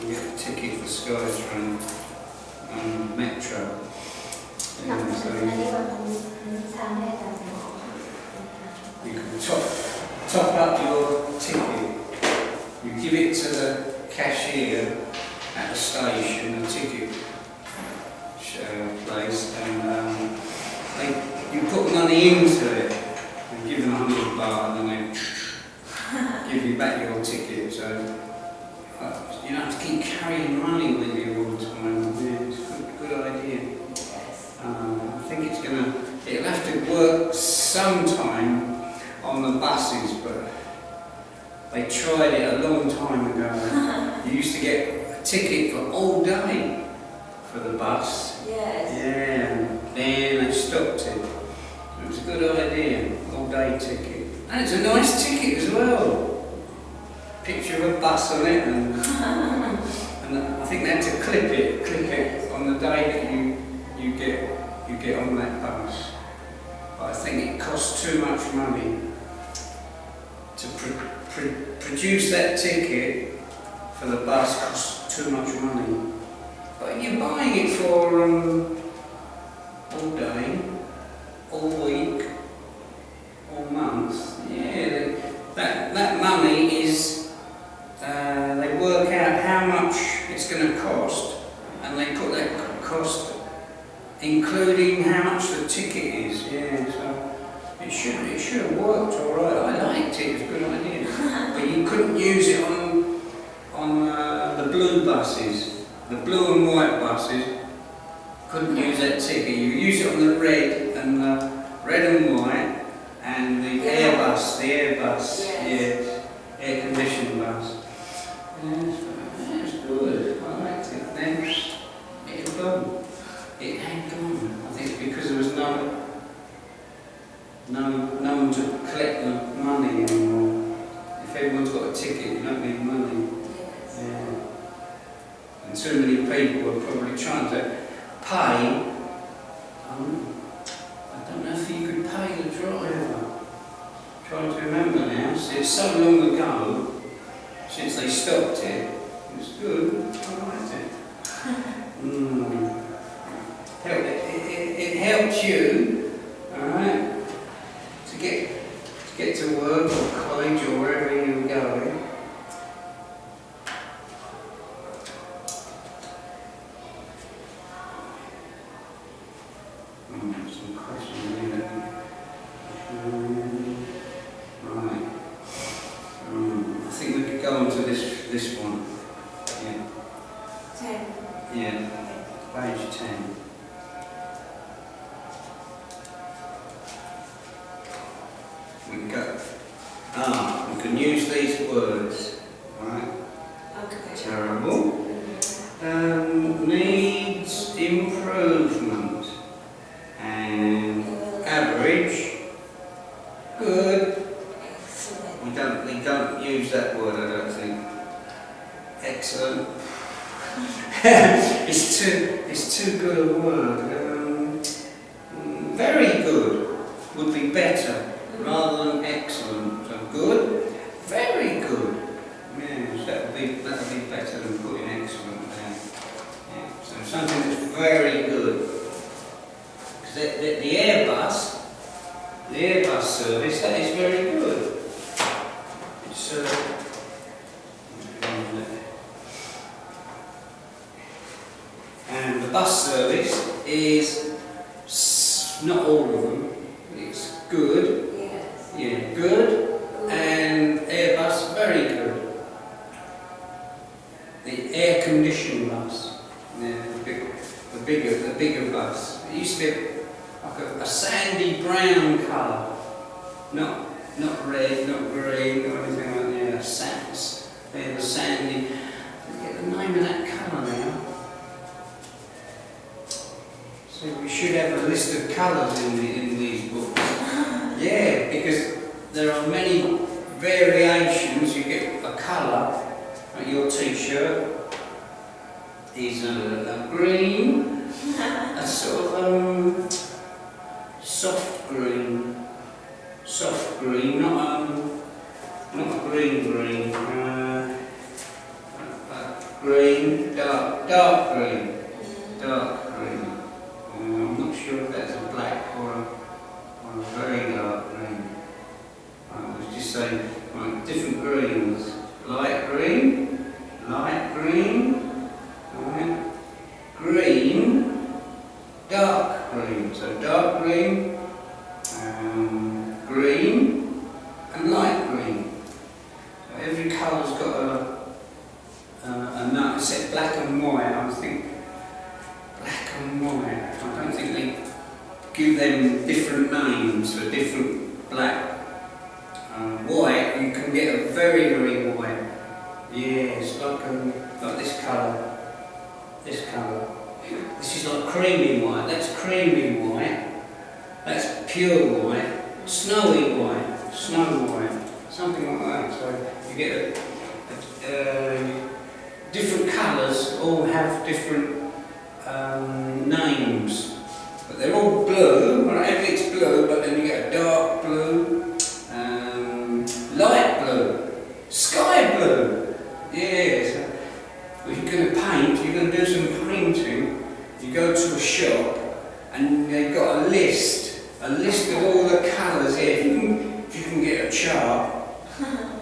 You get a ticket for SkyTrain and Metro. And so you can top up your ticket. You give it to the cashier at the station, the ticket place, and you put money into it. You give them £100 and then they give you back your ticket. So you don't have to keep carrying money with you all the time. Yeah, it's a good idea. I think it'll have to work sometime on the buses, but they tried it a long time ago. You used to get a ticket for all day for the bus. Yes. Yeah, then they stopped it. It was a good idea, all day ticket. And it's a nice ticket as well. Picture of a bus on it, and I think they had to clip it on the day that you get on that bus. But I think it costs too much money to produce that ticket for the bus. Costs too much money. But you're buying it for all day, all week, all month. Yeah, that money is. They work out how much it's going to cost, and they put that cost including how much the ticket is. Yeah, so it should have worked all right. I liked it. It was a good idea. But you couldn't use it on the blue buses, the blue and white buses. Couldn't use that ticket. You use it on the red and white, and the Airbus, Yes. yeah, air conditioned bus. That's good. I liked it. Then it had gone. It had gone. I think because there was no one to collect the money anymore. If everyone's got a ticket, you don't need money. Yes. Yeah. And too many people are probably trying to pay. I don't know if you could pay the driver. Trying to remember now. See, it's so long ago since they stopped it. It was good. I liked it. It helped you, all right, to get to work or college or wherever you were going. Some questions here. Right. I think we could go on to this one. Yeah. 10. Yeah. Page 10. We can go. We can use these words. Right. Okay. Terrible. Needs improvement. And average. Good. Excellent. We don't use that word, I don't think. Excellent. it's too good a word. Very good would be better rather than excellent. So good, very good. Yes, that would be better than putting excellent there. Yeah. So something that's very good. Because the Airbus service, that is very good. It's and the bus service is not all of them. It's good. Yes. Yeah, good. And Airbus, very good. The air-conditioned bus, yeah, the bigger bus. It used to be like a sandy brown colour, not red, not green, or anything like that. They're the sandy. I forget the name of that colour now. So we should have a list of colours in these books. Yeah, because there are many variations. You get a colour, like your t-shirt is a green, a sort of soft green, not a green, green, dark green, dark green. I'm not sure if that's a black or a very dark green. I was just saying, right, different greens. Light green, right, green, dark green. So dark green, green and light green. So every colour's got a note. Except black and white, I think black and white. I don't think they give them different names for different black. White, you can get a very, very white. Yes, like this colour. This colour. This is like creamy white. That's creamy white. That's pure white. Snowy white. Snow white. Something like that. So you get different colours all have different names. But they're all blue. Right? Everything's blue, but then you get a dark blue. Light blue, sky blue, yes. If you're going to paint, you're going to do some painting, you go to a shop and they've got a list of all the colours here. If you can get a chart,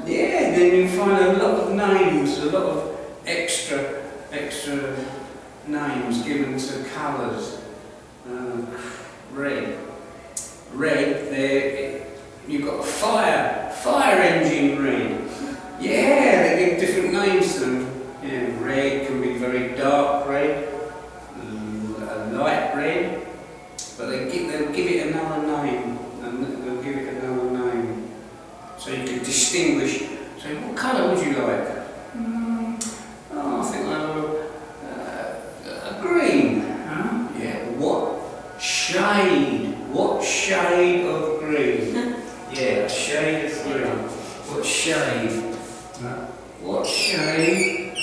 yeah, then you find a lot of names, a lot of extra names given to colours. Red, there. You've got a fire engine red. Yeah, they give different names to them. Yeah, red can be very dark red, light red, but they'll give it another name. They'll give it another name, so you can distinguish. So, what colour would you like? I think a green. Huh? Yeah. What shade? What shade of green? Yeah, a shade of green. What shade? What shade?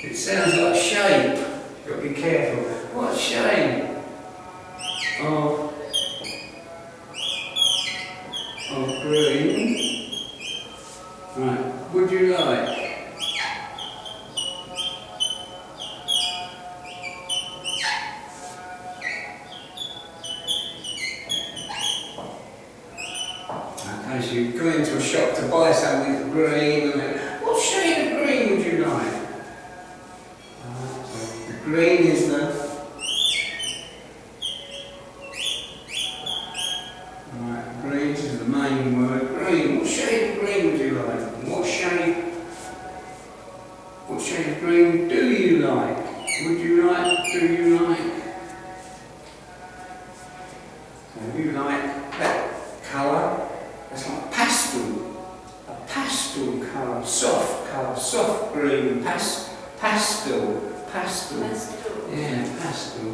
It sounds like shape. You've got to be careful. What shade of green? Right. Would you like? As you go into a shop to buy something green, and what shade of green would you like? So the green is the green is the main word. Green. What shade of green would you like? And what shade of green do you like? Would you like? Do you like? So you like that colour? It's like a pastel colour, soft green, pastel. Yeah, pastel.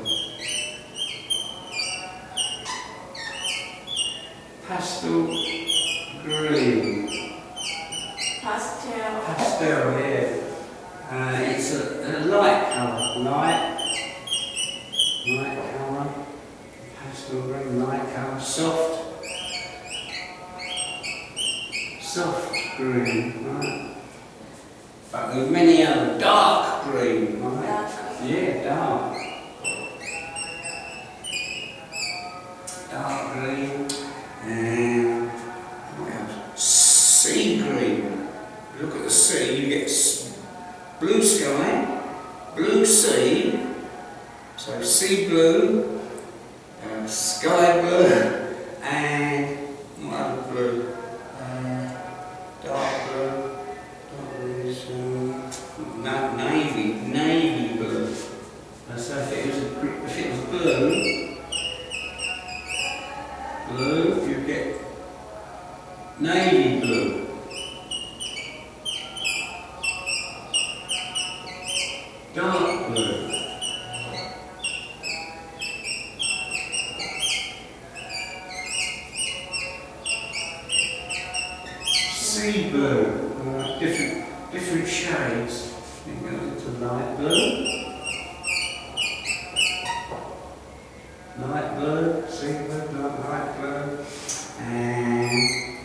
Pastel green. Pastel, yeah. It's a light colour, light colour, pastel green, light colour, soft green, right? But there's many other dark green, right? Yeah, dark green, and what else? Sea green. Look at the sea, you get blue sky, blue sea, so sea blue, sky blue, and what other blue? Dark blue is navy blue. So if it was blue, you get navy blue. Dark blue. Sea blue. Different shades. You go into light blue. Light blue, sea blue, light blue, and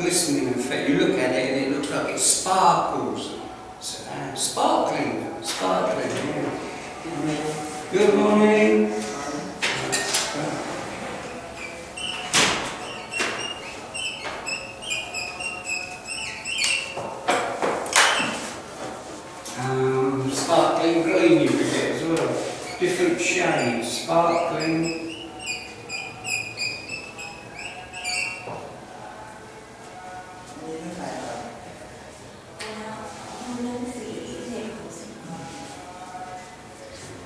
glistening effect. You look at it and it looks like it sparkles. So, sparkling, yeah. Good morning. Sparkling green you could get as well. Different shades, sparkling.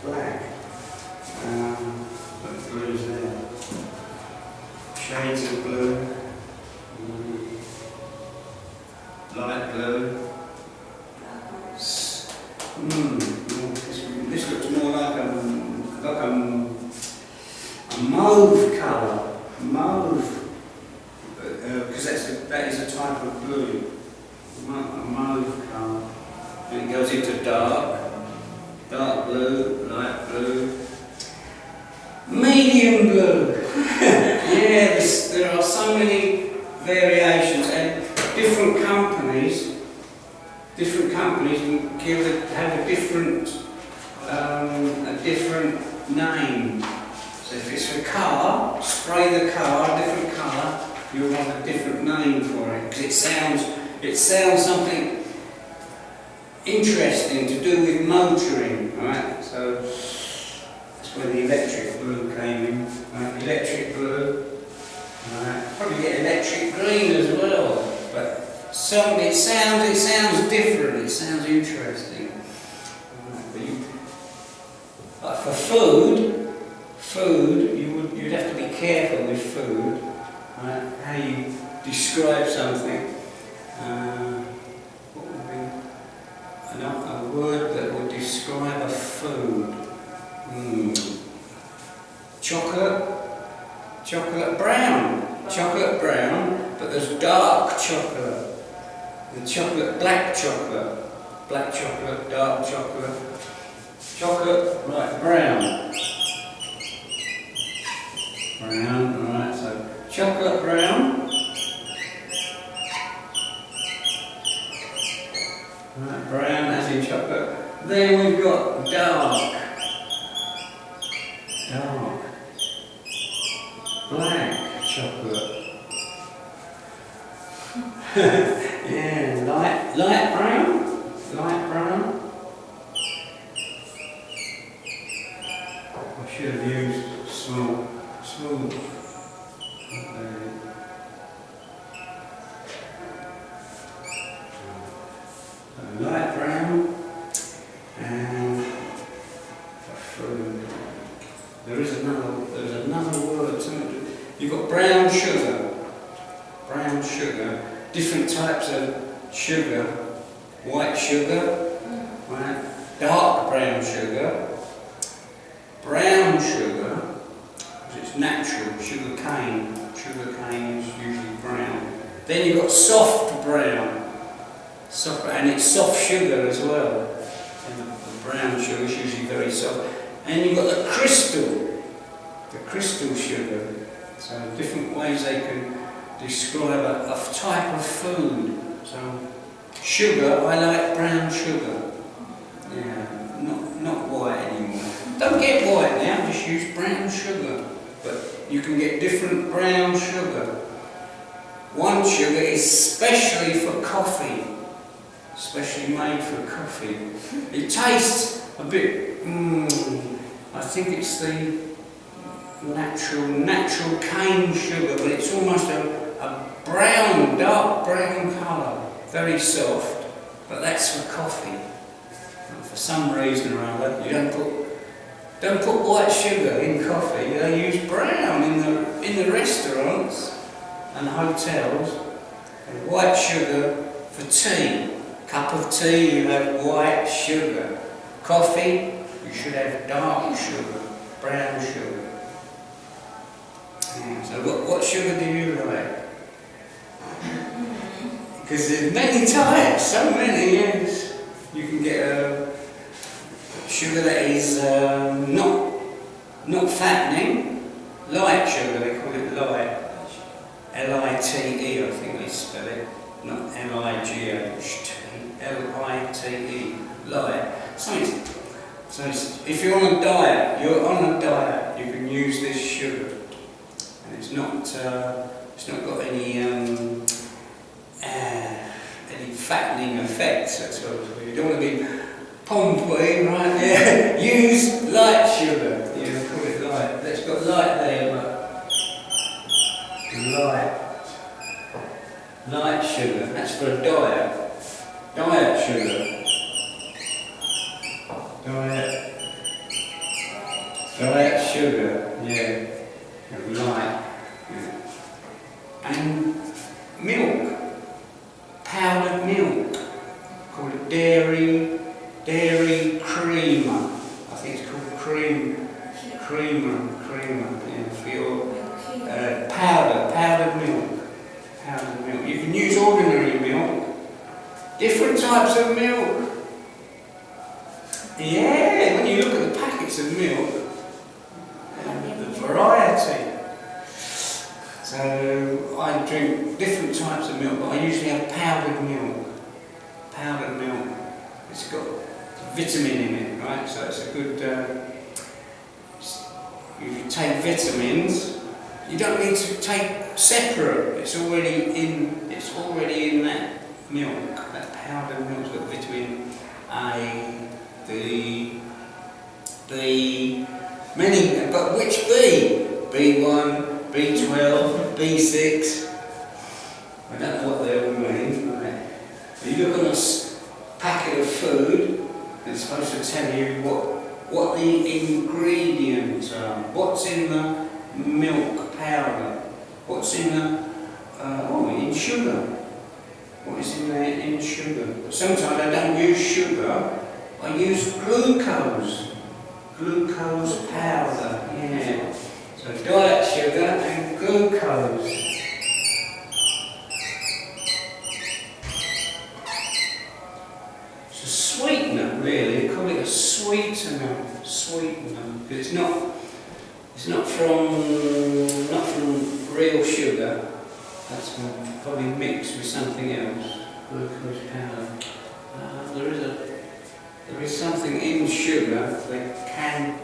Black. What blue's there? Shades of blue. Light blue. This looks more like a mauve colour. Mauve. Because that is a type of blue. A mauve colour. And it goes into dark blue, light blue, medium blue. Yeah, there are so many variations, and different companies have a different name. So if it's a car, spray the car a different colour, you'll have a different name for it, because it sounds something interesting to do with motoring, right? So that's where the electric blue came in. Electric blue, probably get electric green as well, but it sounds different. It sounds interesting. But for food, you'd have to be careful with food, right? How you describe something. What would be a word that would describe a food? Chocolate brown, but there's dark chocolate. The black chocolate, dark chocolate, right, brown, right, so chocolate brown, right, brown as in chocolate. Then we've got dark, black chocolate. Yeah, light brown. I should have used small. Light brown, and there's another word to it. You've got brown sugar, different types of sugar, white sugar, right? Dark brown sugar, which is natural, sugar cane is usually brown. Then you've got soft brown, and it's soft sugar as well. And the brown sugar is usually very soft. And you've got the crystal sugar. So different ways they can describe a type of food. So sugar, I like brown sugar. Yeah, not white anymore. Don't get white now, just use brown sugar. But you can get different brown sugar. One sugar is specially for coffee, specially made for coffee. It tastes a bit, I think it's the natural cane sugar, but it's almost a brown, dark brown colour, very soft, but that's for coffee. And for some reason or other, you don't put white sugar in coffee. They use brown in the restaurants and hotels. And white sugar for tea. Cup of tea, you have white sugar. Coffee, you should have dark sugar, brown sugar. Yeah, so what sugar do you like? Because there's many types, so many, yes. You can get sugar that is not fattening, light sugar, they call it light. L-I-T-E, I think they spell it, not L-I-G-H-T, L-I-T-E, light. So if you're on a diet, you can use this sugar, and it's not got any fattening effects at all. So you don't want to be pomp-y, right? Yeah. Use light sugar. Yeah, call it light. It's got light there, but light sugar. That's for a diet. Diet sugar. Diet sugar. Yeah. Light. Yeah. And milk. Powdered milk. Called it dairy creamer. I think it's called creamer, yeah, for your powdered milk. You can use ordinary milk, different types of milk. Yeah, when you look at the packets of milk, the variety. So I drink different types of milk, but I usually have powdered milk. Powdered milk. It's got vitamin in it, right? So it's a good. You take vitamins. You don't need to take separate. It's already in that milk. That powdered milk's got vitamin A, D, many. But which B? B1, B12, B6. I don't know what they all mean. Right. You look on a packet of food, it's supposed to tell you what the ingredients are. What's in the milk powder? What's in the in sugar? What is in there in sugar? Sometimes I don't use sugar. I use glucose. Glucose powder. Yeah. So diet sugar and glucose. Sweetener, really. They call it a sweetener, because it's not from real sugar. That's probably mixed with something else. Glucose powder. There is something in sugar that can.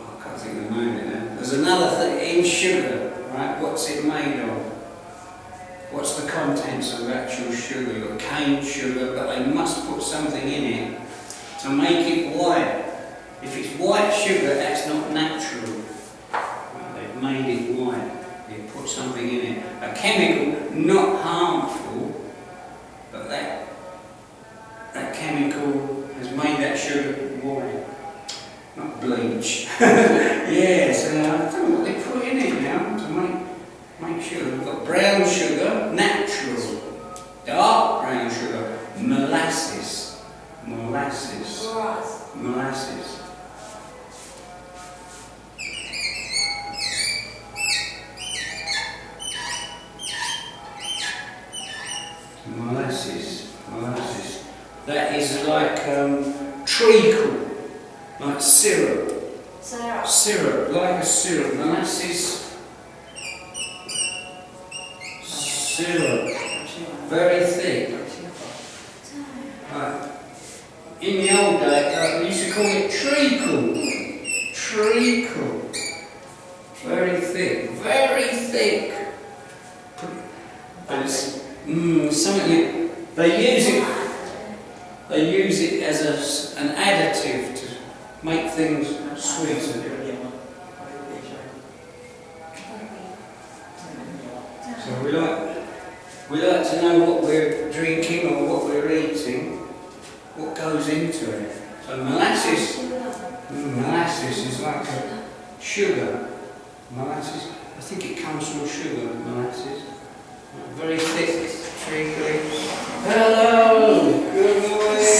I can't think of the name of it now. There's another thing in sugar, right? What's it made of? What's the contents of actual sugar? You've got cane sugar, but they must put something in it to make it white. If it's white sugar, that's not natural. They've made it white. They put something in it. A chemical, not harmful, but that chemical has made that sugar white. Not bleach. Yes, and I don't know what they put in it now to make sure. We've got brown sugar, natural, dark brown sugar, molasses. That is like treacle, like syrup. Syrup, like a syrup. Molasses. Syrup, very thick. Right. In the old day, we used to call it treacle. Very thick. But it's something they use it as an additive to make things sweeter. So we like to know what we're drinking or what we're eating, what goes into it. So molasses is like a sugar. Molasses, I think it comes from sugar, molasses. Very thick, treacly. Hello, good morning.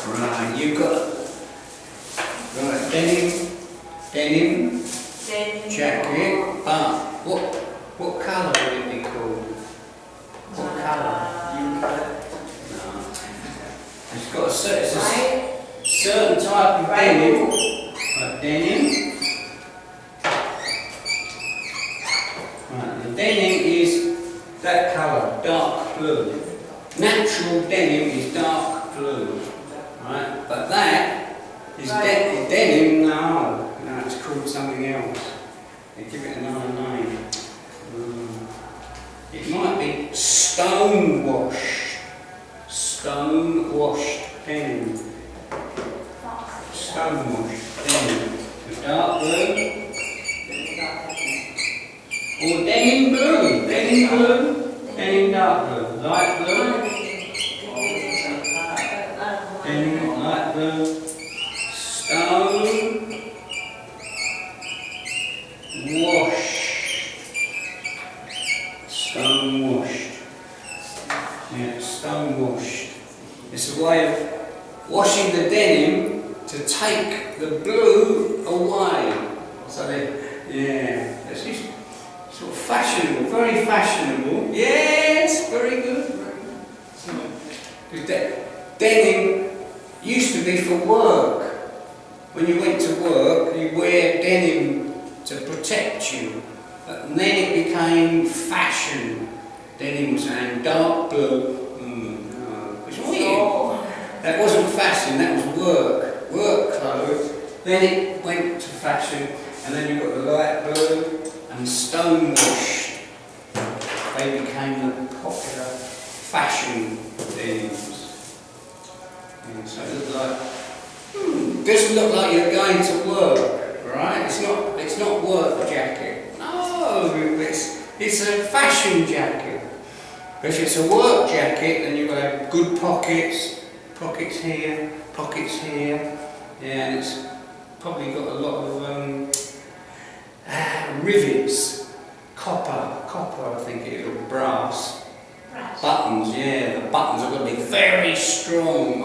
Right, you've got denim jacket. What colour would it be called? What colour? No. It's got a certain, Right. certain type of denim, like denim. Right, the denim is that colour, dark blue. Natural denim is dark blue, right? But that is denim. No, it's called something else. They give it another name. It might be stone-washed denim. Stone-washed denim. The dark blue. Or denim blue. Denim blue. Denim dark blue. Light blue. Denim light blue. Stone washed. Stone washed. Yeah, stone washed. It's a way of washing the denim to take the blue away. So it's just sort of fashionable, very fashionable. Yes, very good. Because denim used to be for work. When you went to work, you wear denim to protect you. But then it became fashion. Denim was and dark blue. It's weird. That wasn't fashion, that was work. Work clothes. Then it went to fashion, and then you got the light blue and stone washed. They became the popular fashion denims. And so it looked like, doesn't look like you're going to work, right? It's not work jacket. No, it's a fashion jacket. But if it's a work jacket, then you've got to have good pockets, pockets here, yeah, and it's probably got a lot of rivets, copper I think it is, or brass. Buttons, yeah, the buttons are going to be very strong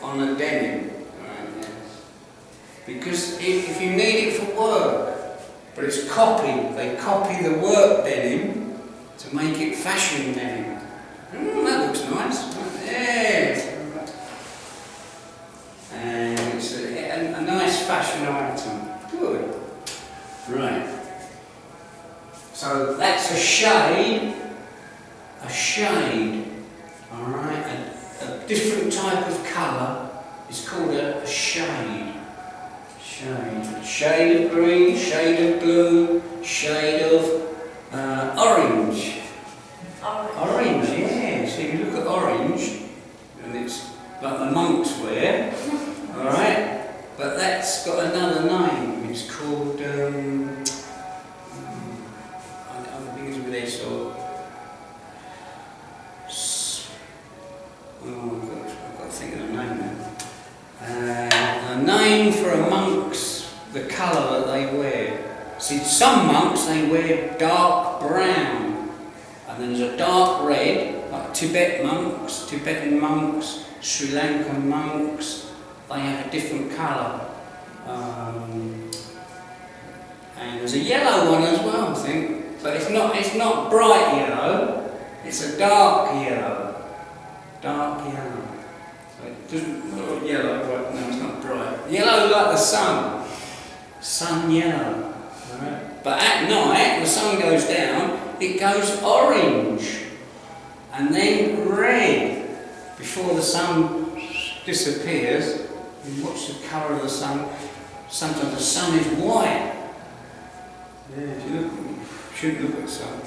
on a denim. Right, yes. Because if you need it for work, but it's copied, they copy the work denim to make it fashion denim. That looks nice. Yes. And it's a nice fashion item. Good. Right. So that's a shade. Alright, a different type of colour is called a shade. Shade of green, shade of blue, shade of orange. Orange, yeah. So you look at orange, and it's like the monks wear, alright? But that's got another name. It's called, I think it's with this, or I've got to think of the name now. A name for a monk's, the colour that they wear. See, some monks, they wear dark brown, and then there's a dark red, like Tibetan monks, Sri Lankan monks, they have a different colour. And there's a yellow one as well, I think, but it's not bright yellow, it's a dark yellow. Dark yellow. So it doesn't look yellow, right? No, it's not bright. Yellow like the sun. Sun yellow. Right? But at night, the sun goes down, it goes orange. And then red. Before the sun disappears, you watch the colour of the sun. Sometimes the sun is white. Yeah, if you shouldn't look at the sun.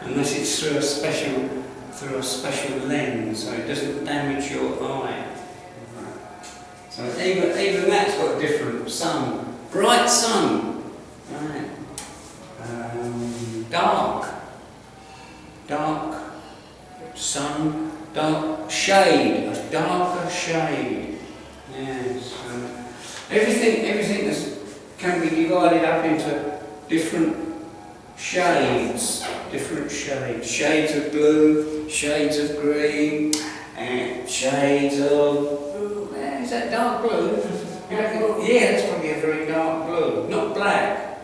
Unless it's through a special lens, so it doesn't damage your eye. So even that's got a different sun. Bright sun. Right. Dark sun, dark shade, a darker shade. Yes. Everything can be divided up into different shades. Shades of blue, shades of green, and shades of... is that dark blue? Yeah, that's probably a very dark blue. Not black.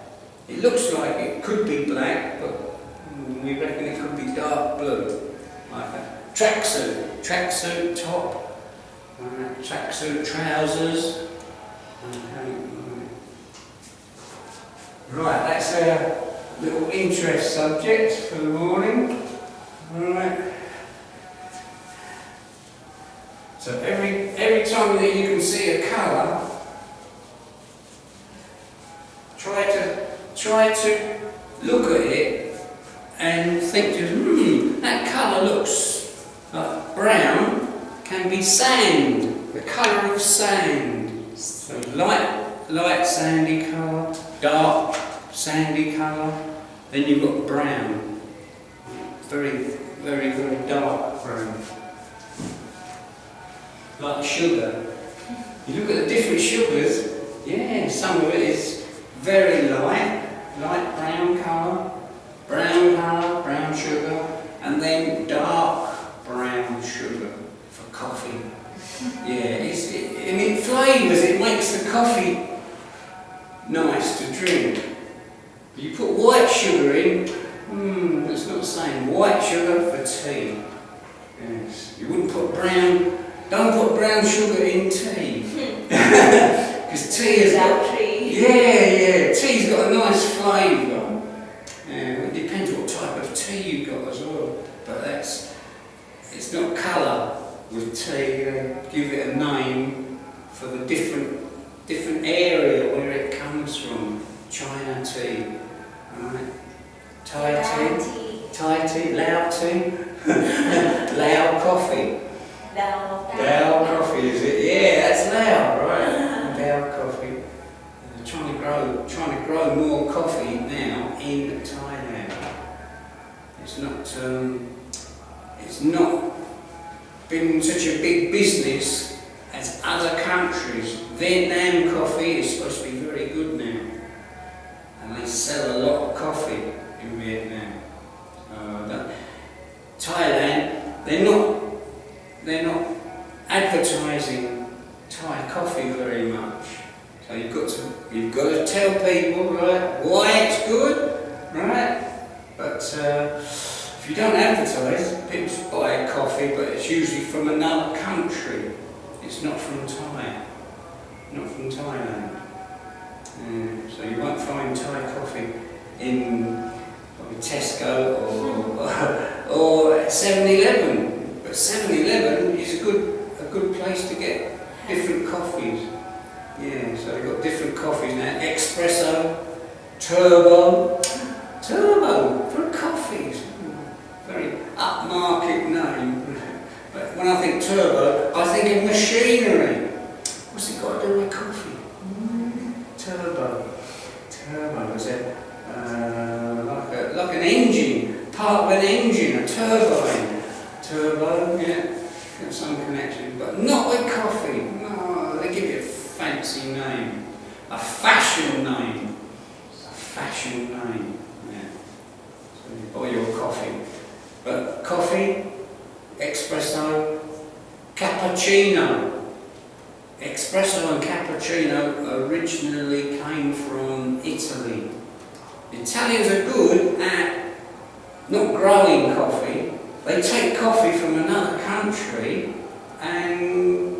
It looks like it could be black, but we reckon it could be dark blue. Like a tracksuit. tracksuit top, tracksuit trousers. Right, that's our little interest subject for the morning. Right. So every time that you can see a colour, try to look at it and think, that colour looks like brown, can be sand, the colour of sand. So light sandy colour, dark sandy colour, then you've got brown, very, very, very dark brown. Like sugar. You look at the different sugars, yeah, some of it is very light brown colour, brown sugar, and then dark brown sugar for coffee. Yeah, it flavours, it makes the coffee nice to drink. You put white sugar in, it's not the same. White sugar for tea. Yes, you wouldn't put don't put brown sugar in tea. Because tea is tea's got a nice flavour. It depends what type of tea you've got as well. But it's not colour with tea. Give it a name for the different area where it comes from. China tea, right? Thai tea, Lao tea, Lao coffee. Lao coffee, is it? Yeah, that's Lao, right? Lao coffee. Trying to grow more coffee now in Thailand. It's not been such a big business as other countries. Vietnam coffee is supposed to be very good now, and they sell a lot of coffee in Vietnam. Thailand, they're not advertising Thai coffee very much. So you've got to tell people, right, why it's good, right? But if you don't advertise, people buy coffee, but it's usually from another country. It's not from Thailand. So you won't find Thai coffee in probably Tesco or 7-Eleven. But 7-Eleven is a good place to get different coffees. Yeah, so you've got different coffees now. Espresso, turbo for coffees. Very upmarket name. But when I think turbo, I think of machinery. What's it got to do with coffee? Turbo is it like an engine, part of an engine, a turbine. Turbo, yeah, got some connection, but not with coffee. No, they give it a fancy name, a fashion name, yeah. So you buy your coffee, but coffee, espresso, cappuccino. Espresso and cappuccino originally came from Italy. The Italians are good at not growing coffee. They take coffee from another country and